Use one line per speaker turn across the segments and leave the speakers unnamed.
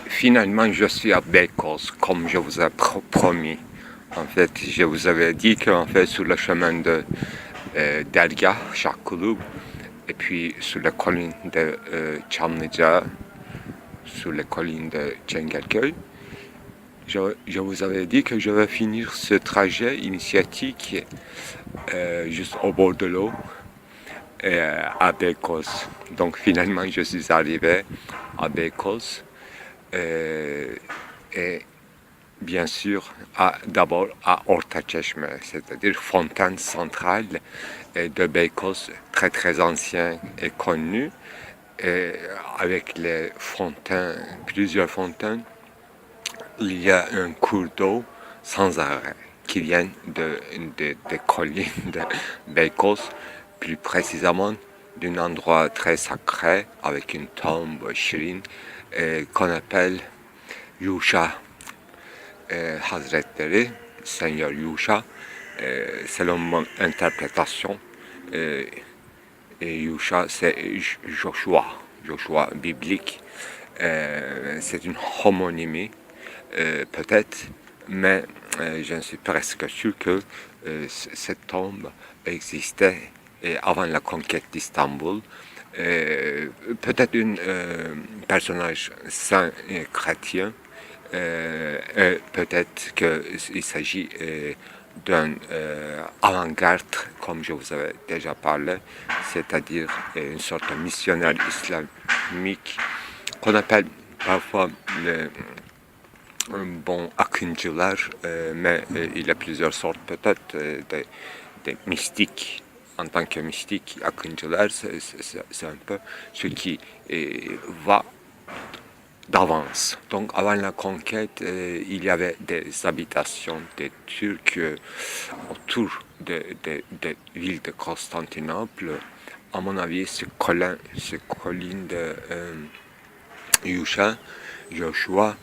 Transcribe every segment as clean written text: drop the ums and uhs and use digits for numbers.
Finalement, je suis à Beykoz, comme je vous ai promis. En fait, je vous avais dit qu'en fait, sur le chemin de Dergah, Şarkulu, et puis sur la colline de Çamlıca, sur les collines de Çengelköy, je vous avais dit que je vais finir ce trajet initiatique juste au bord de l'eau, à Beykoz. Donc finalement, je suis arrivé à Beykoz. Et bien sûr, d'abord à Ortaçeşme, c'est-à-dire fontaine centrale de Beykoz, très très ancien et connu, et avec les fontaines, plusieurs fontaines. Il y a un cours d'eau sans arrêt qui vient des collines de Beykoz, plus précisément d'un endroit très sacré avec une tombe Şirin qu'on appelle Yuşa Hazretleri, Seigneur Yuşa, selon mon interprétation. Yuşa, c'est Joshua biblique. C'est une homonymie, peut-être, mais je suis presque sûr que cette tombe existait avant la conquête d'Istanbul. Peut-être un personnage saint et chrétien. Peut-être qu'il s'agit d'un avant-garde, comme je vous avais déjà parlé, c'est-à-dire une sorte de missionnaire islamique qu'on appelle parfois akıncılar, mais il y a plusieurs sortes peut-être des mystiques. En tant que mystique, akıncılar, c'est un peu ce qui va d'avance. Donc avant la conquête, il y avait des habitations des Turcs autour des villes de Constantinople. À mon avis, ce colline de Joshua,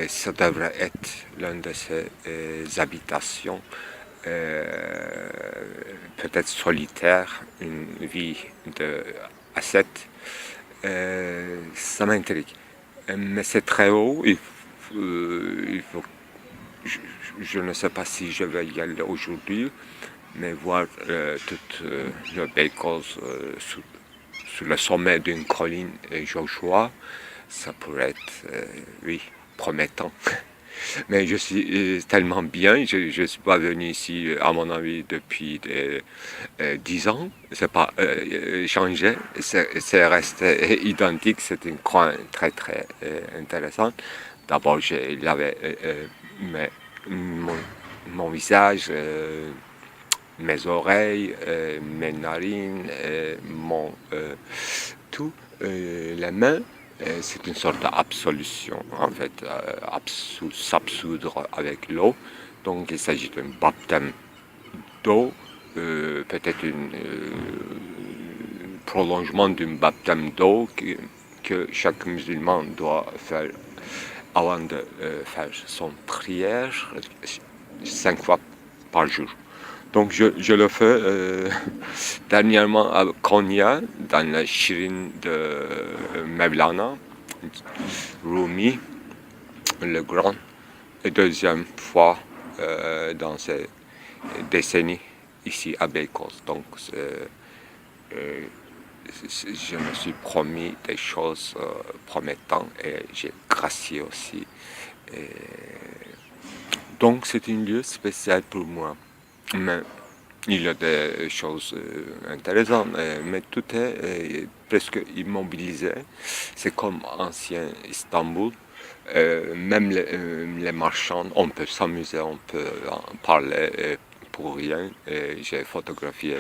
ça devrait être l'une de ces habitations, peut-être solitaire, une vie de ascète. Ça m'intrigue. Mais c'est très haut, il faut je ne sais pas si je vais y aller aujourd'hui, mais voir toute le Beykoz sur le sommet d'une colline Joshua, ça pourrait être, oui, promettant. Mais je suis tellement bien, je ne suis pas venu ici, à mon avis, depuis 10 ans. C'est pas changé, c'est resté identique. C'est un coin très très intéressant. D'abord, il y avait mon visage, mes oreilles, mes narines, mon tout, les mains. C'est une sorte d'absolution, en fait, s'absoudre avec l'eau. Donc il s'agit d'un baptême d'eau, peut-être un prolongement d'un baptême d'eau que chaque musulman doit faire avant de faire son prière 5 fois par jour. Donc je le fais dernièrement à Konya, dans la Şirin de Mevlana, Rumi, le grand, et deuxième fois dans ces décennies ici à Beykoz. Donc je me suis promis des choses promettantes et j'ai gracié aussi. Donc c'est un lieu spécial pour moi. Mais il y a des choses intéressantes, mais tout est presque immobilisé. C'est comme ancien Istanbul. Même les marchands, on peut s'amuser, on peut en parler pour rien. J'ai photographié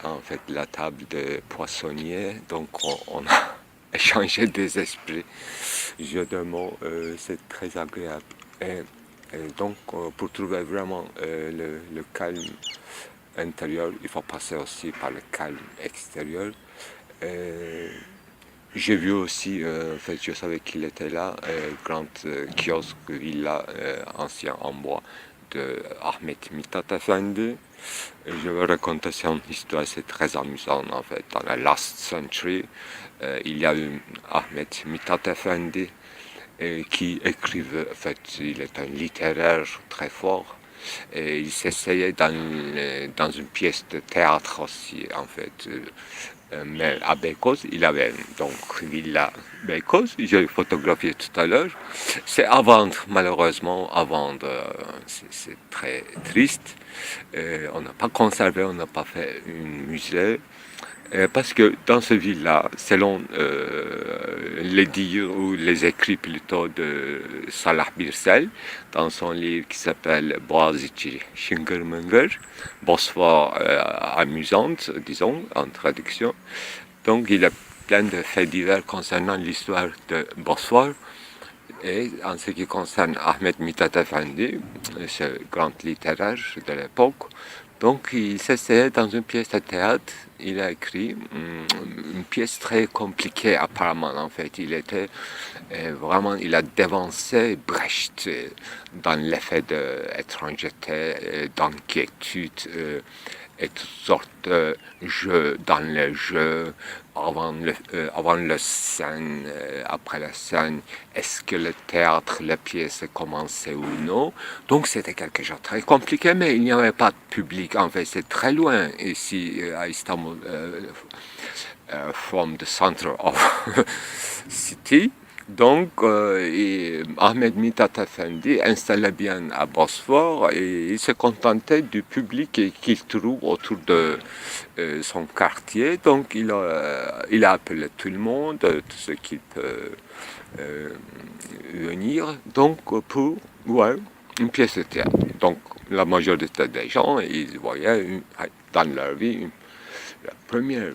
en fait la table de poissonnier, donc on a échangé des esprits, jeux de mots, c'est très agréable. Et donc pour trouver vraiment le calme intérieur, il faut passer aussi par le calme extérieur. J'ai vu aussi, en fait, je savais qu'il était là, grand kiosque, villa ancien en bois de Ahmet Mithat Efendi. Je vais raconter son histoire, c'est très amusant en fait. Dans la last century, il y a eu Ahmet Mithat Efendi qui écrivait, en fait, il est un littéraire très fort. Et il s'essayait dans une pièce de théâtre aussi, en fait. Mais à Beykoz, il avait donc Villa Beykoz, j'ai photographié tout à l'heure. C'est à vendre, malheureusement, à vendre. C'est très triste. On n'a pas conservé, on n'a pas fait un musée. Parce que dans ce ville-là, selon les dires ou les écrits plutôt de Salah Birsel, dans son livre qui s'appelle Boğaziçi Şıngır Mıngır, Bosphore amusante, disons, en traduction. Donc il y a plein de faits divers concernant l'histoire de Bosphore. Et en ce qui concerne Ahmet Mithat Efendi, ce grand littéraire de l'époque, donc il s'essayait dans une pièce de théâtre, il a écrit une pièce très compliquée apparemment en fait. Il était vraiment, il a dévancé Brecht dans l'effet d'étrangeté, d'inquiétude et toutes sortes de jeux dans le jeu, avant la scène, après la scène, est-ce que le théâtre, la pièce commençait ou non. Donc c'était quelque chose de très compliqué, mais il n'y avait pas de public. En fait, c'est très loin ici à Istanbul, from the center of city. Donc, Ahmet Mithat Efendi installait bien à Bosphore et il se contentait du public qu'il trouve autour de son quartier. Donc, il a appelé tout le monde, tout ce qui peut venir, donc pour une pièce de théâtre. Donc, la majorité des gens, ils voyaient dans leur vie la première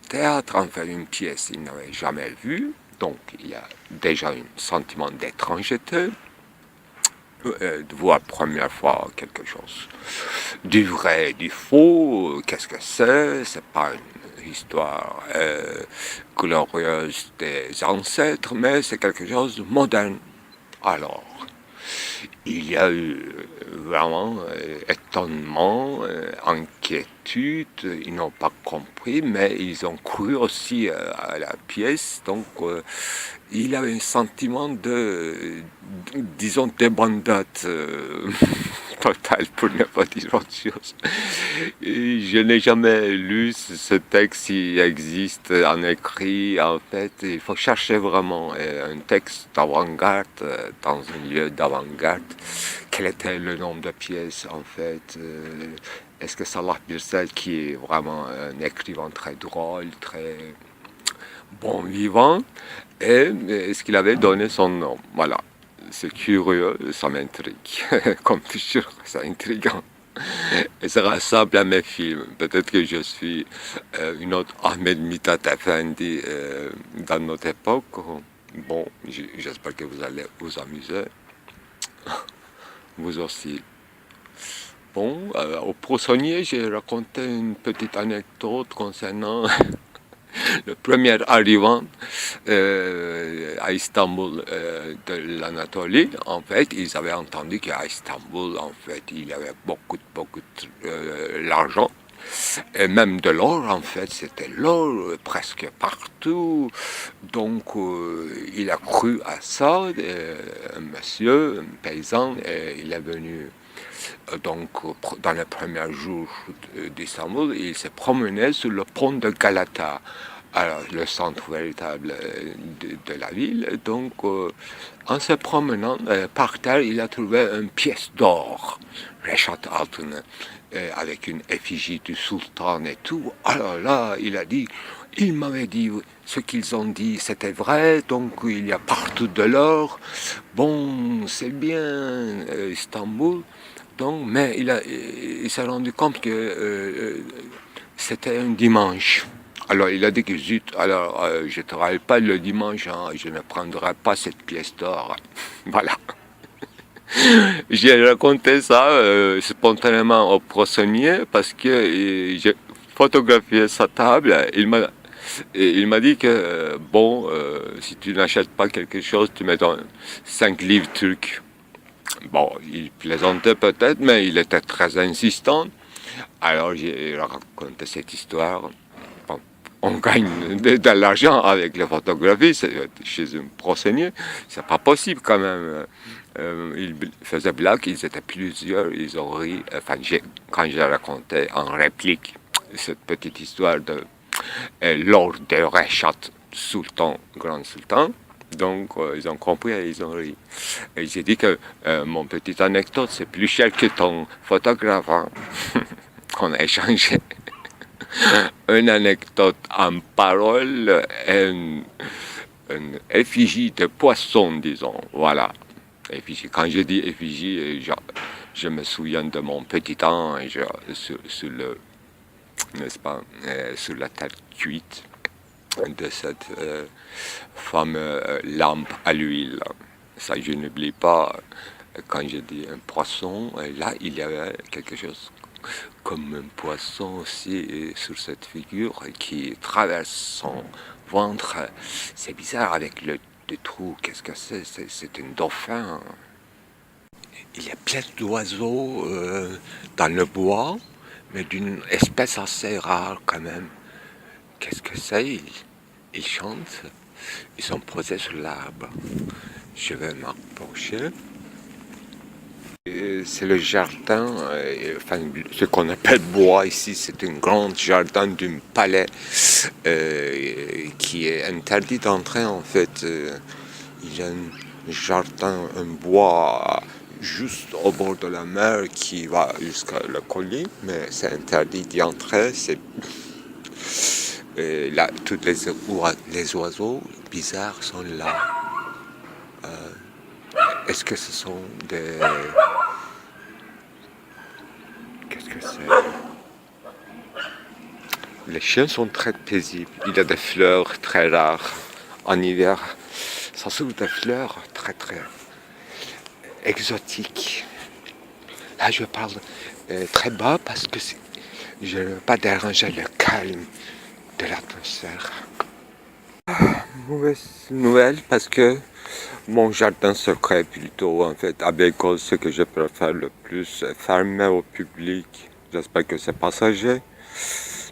théâtre, en fait, une pièce qu'ils n'avaient jamais vue. Donc, il y a déjà un sentiment d'étrangeté, de voir première fois quelque chose du vrai, du faux. Qu'est-ce que c'est? C'est pas une histoire glorieuse des ancêtres, mais c'est quelque chose de moderne. Alors, il y a eu vraiment étonnement, inquiétude, ils n'ont pas compris, mais ils ont cru aussi à la pièce, donc il y avait un sentiment disons, débandade totale, pour ne pas dire autre chose. Et je n'ai jamais lu ce texte, s'il existe en écrit, en fait, il faut chercher vraiment un texte d'avant-garde, dans un lieu d'avant-garde. Quel était le nombre de pièces, en fait? Est-ce que Salah Birsel, qui est vraiment un écrivain très drôle, très bon vivant, et est-ce qu'il avait donné son nom? Voilà, c'est curieux, ça m'intrigue, comme toujours, c'est intriguant. Et ça ressemble à mes films. Peut-être que je suis une autre Ahmet Mithat Efendi dans notre époque. Bon, j'espère que vous allez vous amuser. Vous aussi. Bon, au poissonnier, j'ai raconté une petite anecdote concernant le premier arrivant à Istanbul de l'Anatolie. En fait, ils avaient entendu qu'à Istanbul, en fait, il y avait beaucoup l'argent. Et même de l'or, en fait, c'était l'or presque partout. Donc, il a cru à ça, un monsieur, un paysan, et il est venu donc dans les premiers jours d'Istanbul, il s'est promené sur le pont de Galata, alors le centre véritable de la ville. Donc, en se promenant par terre, il a trouvé une pièce d'or, Reşat Altın, avec une effigie du sultan et tout. Alors là, il a dit, il m'avait dit, ce qu'ils ont dit, c'était vrai, donc il y a partout de l'or. Bon, c'est bien, Istanbul. Donc, mais il s'est rendu compte que c'était un dimanche. Alors il a dit que zut, alors je ne travaille pas le dimanche, hein, je ne prendrai pas cette pièce d'or. Voilà. J'ai raconté ça spontanément au poissonnier parce que j'ai photographié sa table. Il m'a dit que bon, si tu n'achètes pas quelque chose, tu mets dans 5 livres turcs. Bon, il plaisantait peut-être, mais il était très insistant. Alors j'ai raconté cette histoire. Bon, on gagne de l'argent avec les photographies chez un procénier. C'est pas possible quand même. Ils faisaient blague, ils étaient plusieurs, ils ont ri. Enfin, quand j'ai raconté en réplique cette petite histoire de Lord de Rechat, sultan, grand sultan, donc ils ont compris et ils ont ri. Et j'ai dit que mon petite anecdote, c'est plus cher que ton photographe. Hein. On a échangé une anecdote en parole, une effigie de poisson, disons. Voilà. Effigie. Quand je dis effigie, je me souviens de mon petit ange sur le, n'est-ce pas, sur la tête cuite de cette fameuse lampe à l'huile. Ça, je n'oublie pas quand je dis un poisson. Là, il y avait quelque chose comme un poisson aussi sur cette figure qui traverse son ventre. C'est bizarre avec le trou. Qu'est-ce que c'est? C'est un dauphin. Il y a plein d'oiseaux dans le bois, mais d'une espèce assez rare quand même. Qu'est-ce que c'est? Ils chantent. Ils sont posés sur l'arbre. Je vais m'approcher. C'est le jardin, enfin, ce qu'on appelle bois ici, c'est un grand jardin d'un palais qui est interdit d'entrer en fait. Il y a un jardin, un bois juste au bord de la mer qui va jusqu'à la colline, mais c'est interdit d'y entrer. Là, tous les oiseaux bizarres sont là. Est-ce que ce sont des... Qu'est-ce que c'est? Les chiens sont très paisibles. Il y a des fleurs très rares en hiver. Ça s'ouvre des fleurs très très exotiques. Là, je parle très bas parce que je ne veux pas déranger le calme de l'atmosphère. Mauvaise nouvelle parce que mon jardin secret plutôt, en fait, à Beykoz, ce que je préfère le plus, est fermé au public. J'espère que c'est passager.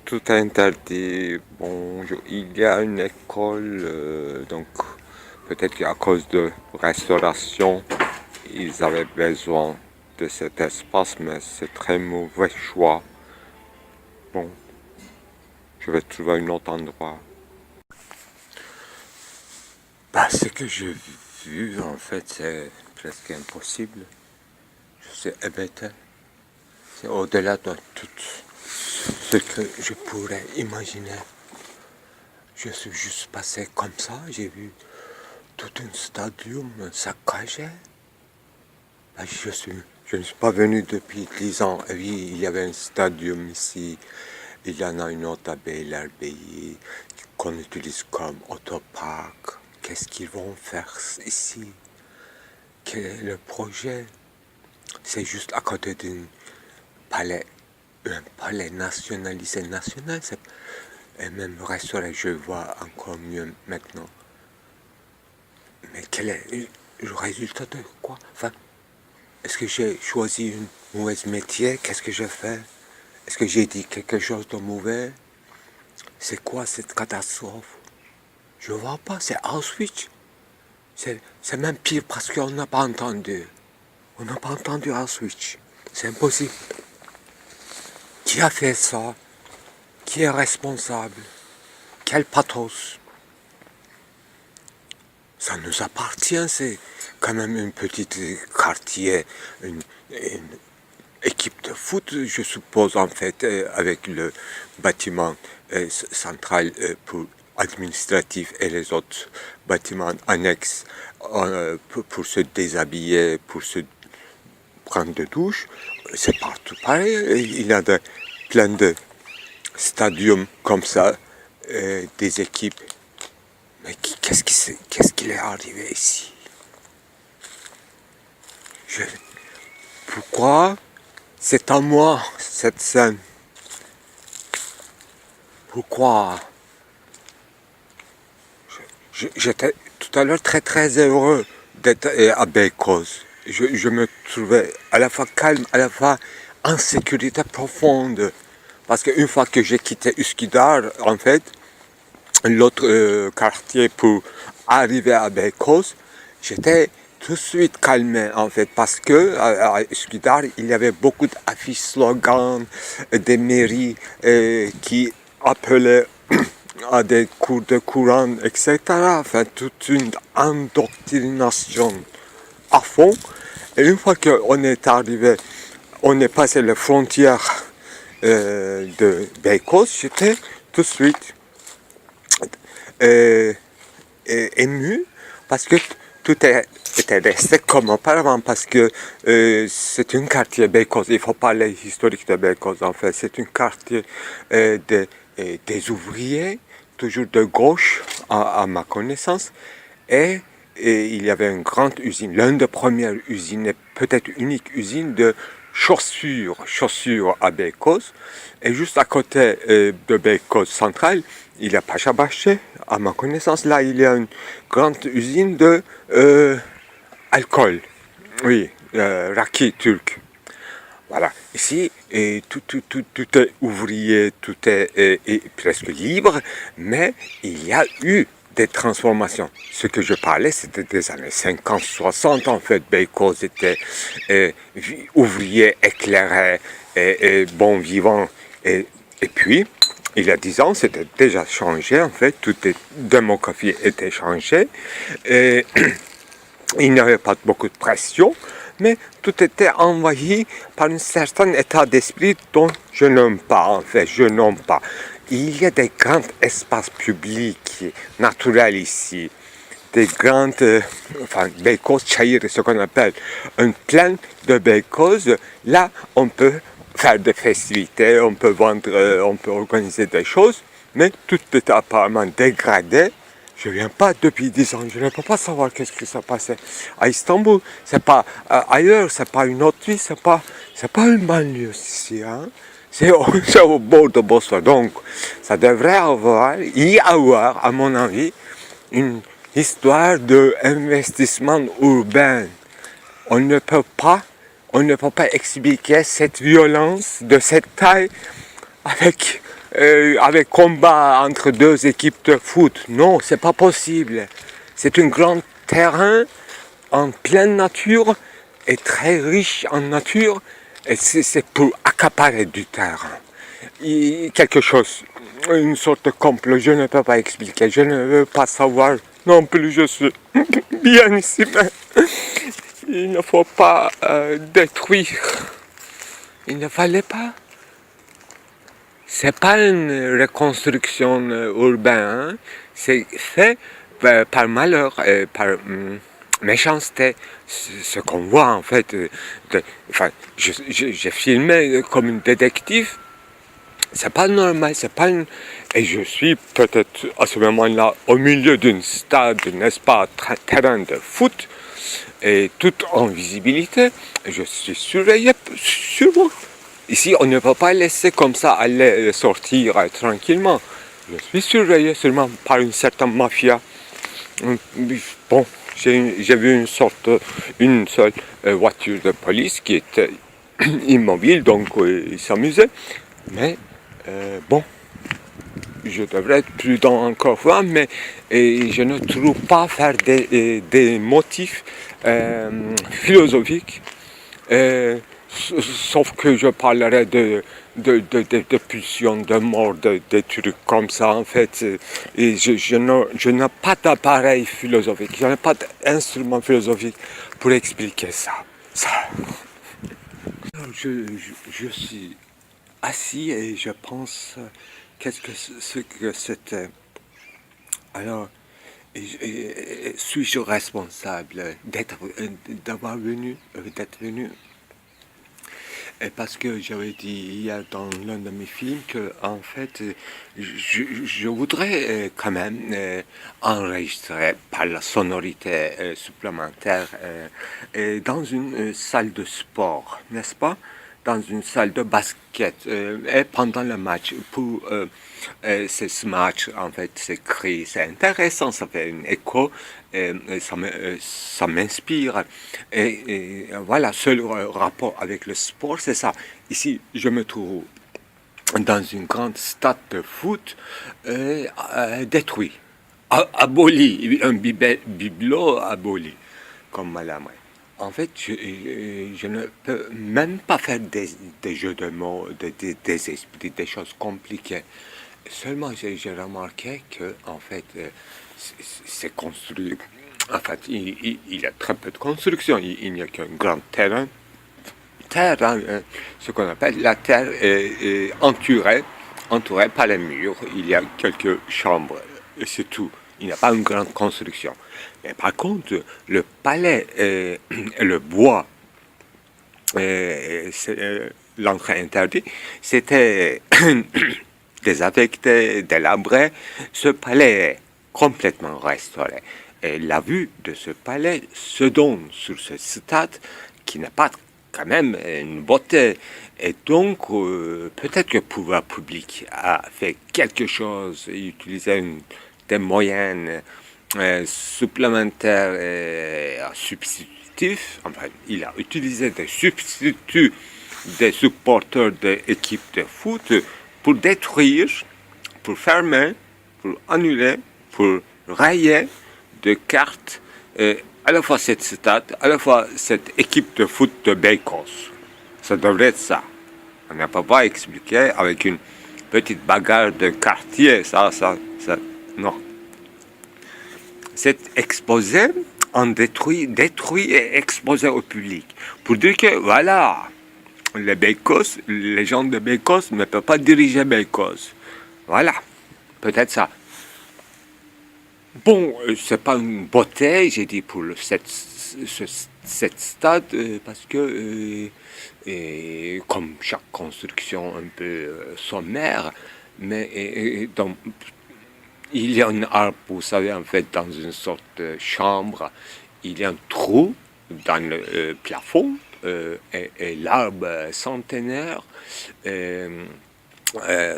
Tout est interdit. Bon, il y a une école, donc peut-être qu'à cause de restauration, ils avaient besoin de cet espace, mais c'est très mauvais choix. Bon, je vais trouver un autre endroit. Bah, ce que j'ai vu, en fait, c'est presque impossible. Je suis hébété. C'est au-delà de tout ce que je pourrais imaginer. Je suis juste passé comme ça, j'ai vu tout un stadium saccagé. Bah, je ne suis pas venu depuis 10 ans. Et oui, il y avait un stadium ici. Il y en a une autre à Beylerbeyi qu'on utilise comme autopark. Qu'est-ce qu'ils vont faire ici? Quel est le projet? C'est juste à côté d'un palais nationalisé national. Et même restauré, je vois encore mieux maintenant. Mais quel est le résultat de quoi? Enfin, est-ce que j'ai choisi une mauvaise métier? Qu'est-ce que je fais? Est-ce que j'ai dit quelque chose de mauvais? C'est quoi cette catastrophe? Je vois pas, c'est Auschwitz. C'est même pire parce qu'on n'a pas entendu. On n'a pas entendu Auschwitz. C'est impossible. Qui a fait ça? Qui est responsable? Quel pathos? Ça nous appartient, c'est quand même une petite quartier, une équipe de foot, je suppose, en fait, avec le bâtiment central pour administratif et les autres bâtiments annexes pour se déshabiller, pour se prendre de douche. C'est partout pareil. Il y a plein de stadiums comme ça, des équipes. Mais qu'est-ce qui est arrivé ici? Pourquoi c'est à moi cette scène? Pourquoi? J'étais tout à l'heure très très heureux d'être à Beykoz. Je me trouvais à la fois calme, à la fois en sécurité profonde. Parce qu'une fois que j'ai quitté Üsküdar, en fait, l'autre quartier pour arriver à Beykoz, j'étais tout de suite calmé en fait parce que à Üsküdar il y avait beaucoup d'affiches, slogans des mairies qui appelaient à des cours de Coran, etc. Enfin, toute une endoctrination à fond. Et une fois qu'on est arrivé, on est passé la frontière de Beykoz, j'étais tout de suite ému parce que était resté comme auparavant parce que c'est un quartier Beykoz, il faut parler historique de Beykoz en fait, c'est un quartier des ouvriers, toujours de gauche à ma connaissance, et il y avait une grande usine, l'une des premières usines, et peut-être unique usine de chaussures à Beykoz, et juste à côté de Beykoz central, il y a Paşabahçe, à ma connaissance, là il y a une grande usine de alcool, oui, raki turc. Voilà, ici, tout est ouvrier, tout est presque libre, mais il y a eu des transformations. Ce que je parlais, c'était des années 50, 60, en fait. Beykoz était ouvrier, éclairé, et bon vivant. Et puis, il y a 10 ans, c'était déjà changé, en fait. Toute la démographie était changée. Et il n'y avait pas beaucoup de pression, mais tout était envahi par un certain état d'esprit dont je n'aime pas, en fait, je n'aime pas. Il y a des grands espaces publics naturels ici, des grandes, enfin, Beykoz Çayır, ce qu'on appelle une plaine de Beykoz. Là, on peut faire des festivités, on peut vendre, on peut organiser des choses, mais tout est apparemment dégradé. Je ne viens pas depuis 10 ans, je ne peux pas savoir qu'est-ce qui s'est passé. À Istanbul, c'est pas ailleurs, c'est pas une autre ville, c'est pas une banlieue ici, hein. C'est au bord de Bosphore. Donc, ça devrait y avoir, à mon avis, une histoire d'investissement urbain. On ne peut pas expliquer cette violence de cette taille avec combat entre deux équipes de foot. Non, c'est pas possible. C'est un grand terrain en pleine nature et très riche en nature. Et c'est pour accaparer du terrain. Quelque chose, une sorte de complot, je ne peux pas expliquer. Je ne veux pas savoir non plus, je suis bien ici, mais il ne faut pas détruire. Il ne fallait pas. C'est pas une reconstruction urbaine, hein. C'est fait par malheur, par méchanceté. Ce qu'on voit en fait, enfin, j'ai filmé comme un détective. C'est pas normal, c'est pas une... Et je suis peut-être à ce moment-là au milieu d'un stade, n'est-ce pas, terrain de foot, et tout en visibilité. Je suis surveillé sûrement. Ici, on ne peut pas laisser comme ça aller sortir tranquillement. Je suis surveillé seulement par une certaine mafia. Bon, j'ai vu une seule voiture de police qui était immobile, donc ils s'amusaient. Mais bon, je devrais être prudent encore fois, mais je ne trouve pas faire des motifs philosophiques. Sauf que je parlerai de pulsions, de mort, de trucs comme ça, en fait. Et je n'ai pas d'appareil philosophique, je n'ai pas d'instrument philosophique pour expliquer ça. Je suis assis et je pense ce que c'était. Alors, suis-je responsable d'être venu parce que j'avais dit hier dans l'un de mes films que en fait je voudrais quand même enregistrer par la sonorité supplémentaire dans une salle de sport, n'est-ce pas? Dans une salle de basket et pendant le match pour c'est ce match en fait c'est cri, c'est intéressant, ça fait un écho ça m'inspire et voilà, seul rapport avec le sport c'est ça. Ici je me trouve dans une grande stade de foot détruit, aboli, un bibelot aboli, comme Malamé. En fait, je ne peux même pas faire des jeux de mots, des esprits, des choses compliquées. Seulement, j'ai remarqué que, en fait, c'est construit. En fait, il y a très peu de construction. Il n'y a qu'un grand terrain. Ce qu'on appelle la terre est entourée par les murs. Il y a quelques chambres, et c'est tout. Il n'y a pas une grande construction. Mais par contre, le palais et le bois, l'entrée interdite, c'était désaffecté, délabré. Ce palais est complètement restauré. Et la vue de ce palais se donne sur ce stade qui n'a pas quand même une beauté. Et donc, peut-être que le pouvoir public a fait quelque chose, utilisé des moyens supplémentaires et substitutifs. Enfin, il a utilisé des substituts des supporters d'équipes de foot pour détruire, pour fermer, pour annuler, pour rayer de cartes à la fois cette stade, à la fois cette équipe de foot de Beykoz. Ça devrait être ça. On n'a pas expliqué avec une petite bagarre de quartier, ça, non. C'est exposé, on détruit et exposé au public. Pour dire que, voilà, les gens de Beykoz ne peuvent pas diriger Beykoz. Voilà, peut-être ça. Bon, c'est pas une beauté, j'ai dit, pour cette stade, parce que, comme chaque construction un peu sommaire, mais il y a un arbre, vous savez, en fait, dans une sorte de chambre, il y a un trou dans le plafond, et l'arbre centenaire,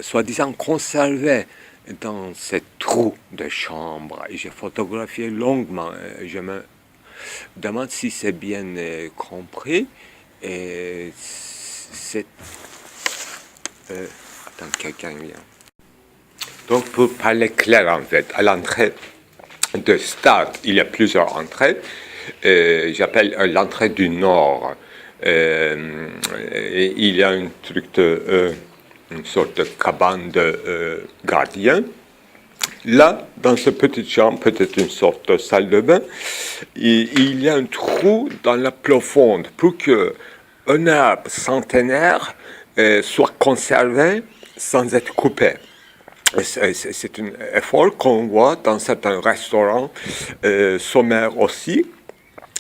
soi-disant conservé dans ce trou de chambre. Et j'ai photographié longuement. Je me demande si c'est bien compris. Et c'est... attends, quelqu'un vient. Donc, pour parler clair, en fait, à l'entrée de stade, il y a plusieurs entrées. J'appelle l'entrée du nord. Et il y a un truc une sorte de cabane de gardien. Là, dans cette petite chambre, peut-être une sorte de salle de bain, il y a un trou dans la profonde pour qu'un arbre centenaire soit conservé sans être coupé. C'est un effort qu'on voit dans certains restaurants sommaires aussi.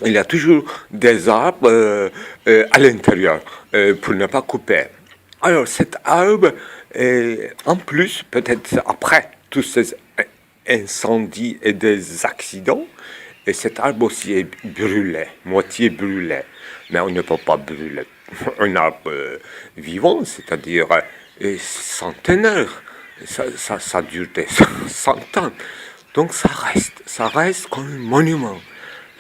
Il y a toujours des arbres à l'intérieur pour ne pas couper. Alors cet arbre, en plus, peut-être après tous ces incendies et des accidents, et cet arbre aussi est brûlé, moitié brûlé. Mais on ne peut pas brûler un arbre vivant, c'est-à-dire centenaire. Ça dure des 100 ans. Donc ça reste comme un monument.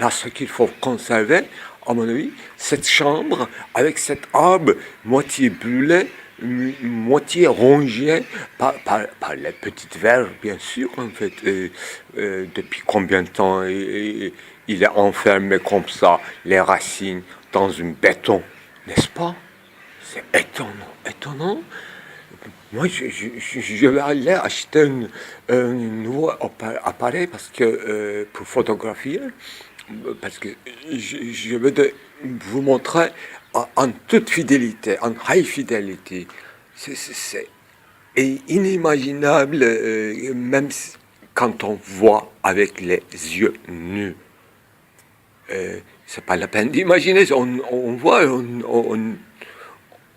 Là, ce qu'il faut conserver, à mon avis, cette chambre avec cet arbre moitié brûlé, moitié rongé par les petites vers, bien sûr, en fait. Depuis combien de temps il est enfermé comme ça, les racines, dans un béton, n'est-ce pas? C'est étonnant. Moi, je vais aller acheter un nouveau appareil parce que, pour photographier, parce que je veux vous montrer en toute fidélité, en high fidelity. C'est inimaginable, même quand on voit avec les yeux nus. C'est pas la peine d'imaginer, on voit,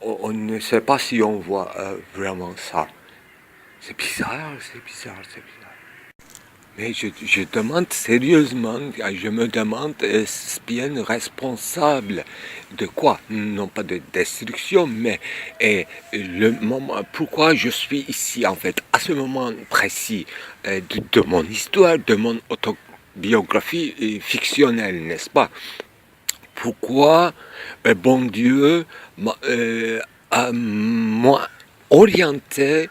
on ne sait pas si on voit vraiment ça. C'est bizarre. Mais je demande sérieusement, je me demande, est-ce bien responsable de quoi? Non pas de destruction, mais le moment, pourquoi je suis ici en fait, à ce moment précis de mon histoire, de mon autobiographie fictionnelle, n'est-ce pas? Pourquoi bon Dieu a moi orienté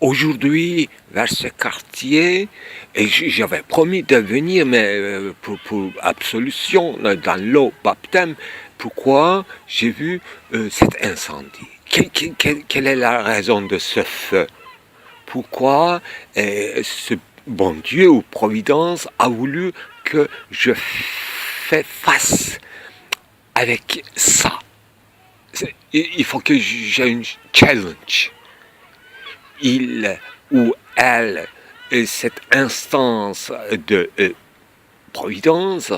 aujourd'hui vers ce quartier, et j'avais promis de venir, mais pour absolution dans l'eau baptême. Pourquoi j'ai vu cet incendie? Quelle est la raison de ce feu? Pourquoi ce bon Dieu ou Providence a voulu que je fasse face avec ça? Il faut que j'ai une challenge. Il ou elle, cette instance de Providence,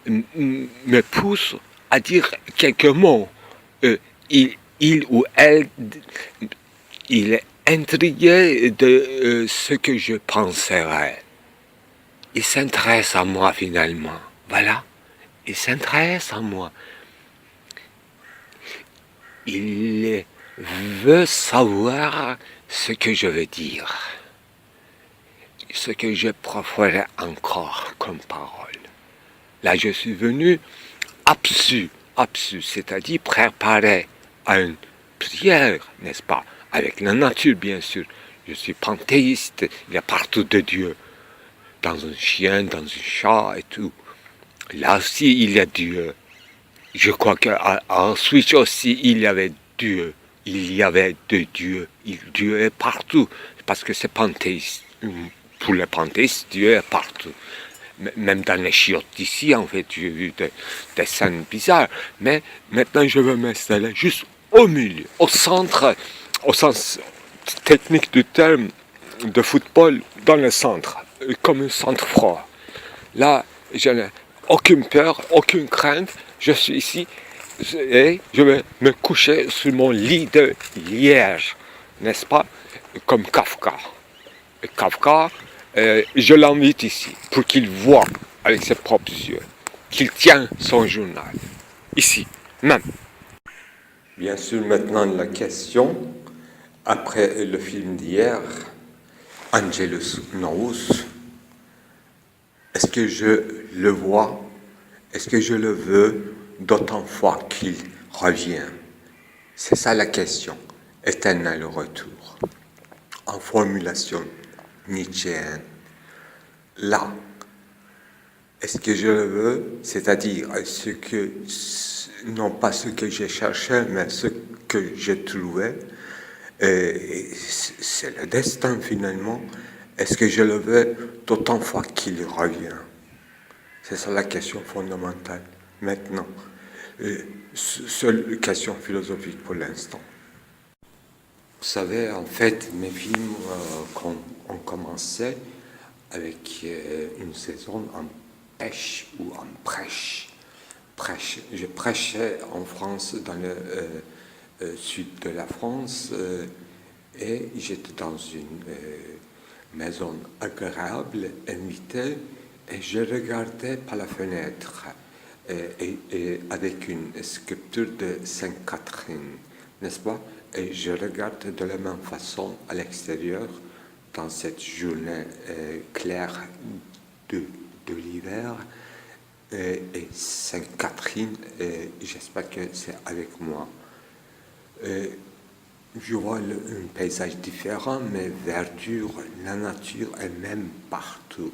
me pousse à dire quelques mots. Il ou elle, il est intrigué de ce que je penserais. Il s'intéresse à moi finalement. Voilà. Il s'intéresse à moi. Il veut savoir ce que je veux dire. Ce que je préfère encore comme parole. Là, je suis venu absu, c'est-à-dire préparé à une prière, n'est-ce pas? Avec la nature, bien sûr. Je suis panthéiste, il y a partout de Dieu. Dans un chien, dans un chat et tout. Là aussi, il y a Dieu. Je crois qu'à Auschwitz aussi, il y avait Dieu. Il y avait de Dieu. Dieu est partout. Parce que c'est panthéiste. Pour les panthéistes, Dieu est partout. Même dans les chiottes d'ici, en fait, j'ai vu des scènes bizarres. Mais maintenant, je veux m'installer juste au milieu, au centre, au sens technique du terme de football, dans le centre, comme un centre froid. Là, je n'ai aucune peur, aucune crainte. Je suis ici et je vais me coucher sur mon lit de lierre, n'est-ce pas? Comme Kafka. Et Kafka, je l'invite ici pour qu'il voit avec ses propres yeux, qu'il tient son journal, ici, même. Bien sûr, maintenant la question, après le film d'hier, Angelus Novus, est-ce que je le vois? Est-ce que je le veux d'autant fois qu'il revient? C'est ça la question. Éternel retour. En formulation nietzschéenne. Là, est-ce que je le veux? C'est-à-dire non pas ce que j'ai cherché, mais ce que j'ai trouvé. C'est le destin finalement. Est-ce que je le veux d'autant fois qu'il revient? C'est ça la question fondamentale. Maintenant, seule question philosophique pour l'instant. Vous savez, en fait, mes films ont commencé avec une saison en pêche ou en prêche. Je prêchais en France, dans le sud de la France, et j'étais dans une maison agréable, invitée, et je regardais par la fenêtre, et avec une sculpture de Sainte Catherine, n'est-ce pas? Et je regarde de la même façon à l'extérieur, dans cette journée claire de l'hiver, et Sainte Catherine, j'espère que c'est avec moi. Je vois un paysage différent, mais verdure, la nature est même partout,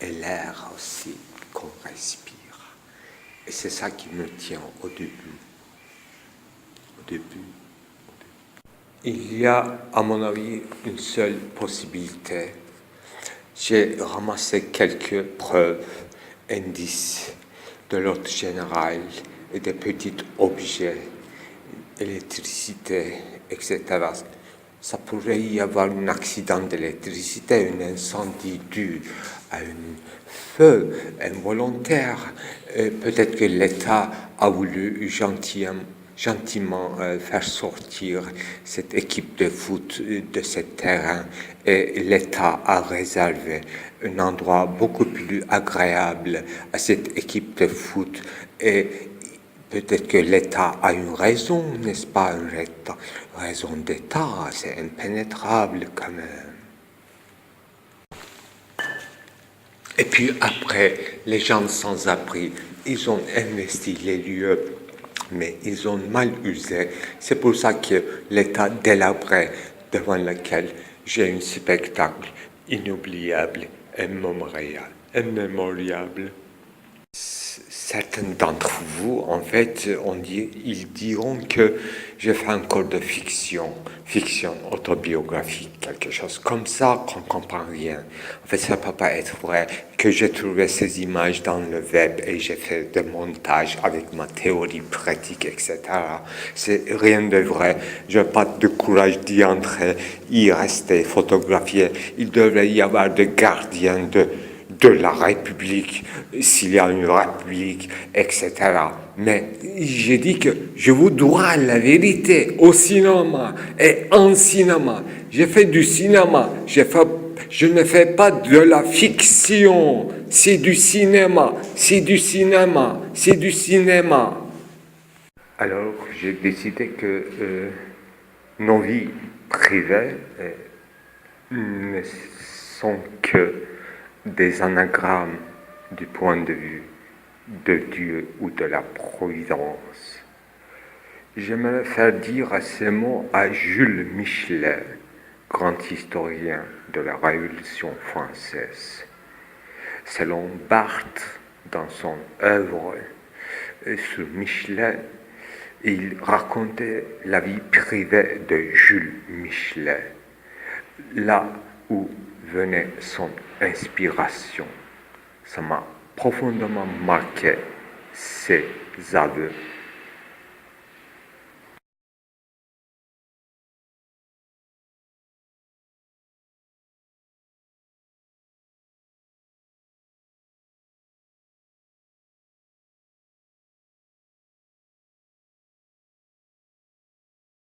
et l'air aussi qu'on respire. Et c'est ça qui me tient au début. Il y a, à mon avis, une seule possibilité. J'ai ramassé quelques preuves, indices de l'ordre général et des petits objets, électricité, etc. Ça pourrait y avoir un accident d'électricité, un incendie dû à un feu involontaire. Peut-être que l'État a voulu gentiment faire sortir cette équipe de foot de ce terrain, et l'État a réservé un endroit beaucoup plus agréable à cette équipe de foot, et peut-être que l'État a une raison, n'est-ce pas? Une raison d'État, c'est impénétrable quand même. Et puis après, les gens sans abri, ils ont investi les lieux mais ils ont mal usé. C'est pour ça que l'état délabré devant lequel j'ai un spectacle inoubliable et mémoriable. Certains d'entre vous, en fait, ils diront que je fais un cours de fiction autobiographique, quelque chose comme ça, qu'on ne comprend rien. En fait, ça ne peut pas être vrai que j'ai trouvé ces images dans le web et j'ai fait des montages avec ma théorie pratique, etc. C'est rien de vrai. Je n'ai pas de courage d'y entrer, y rester, photographier. Il devrait y avoir des gardiens de la République, s'il y a une République, etc. Mais j'ai dit que je vous dois la vérité au cinéma et en cinéma. J'ai fait du cinéma, je ne fais pas de la fiction. C'est du cinéma, c'est du cinéma, c'est du cinéma. Alors j'ai décidé que nos vies privées ne sont que des anagrammes du point de vue de Dieu ou de la providence. J'aimerais faire dire à ces mots à Jules Michelet, grand historien de la Révolution française. Selon Barthes, dans son œuvre sur Michelet, il racontait la vie privée de Jules Michelet, là où venait son inspiration. Ça m'a profondément marqué, ces aveux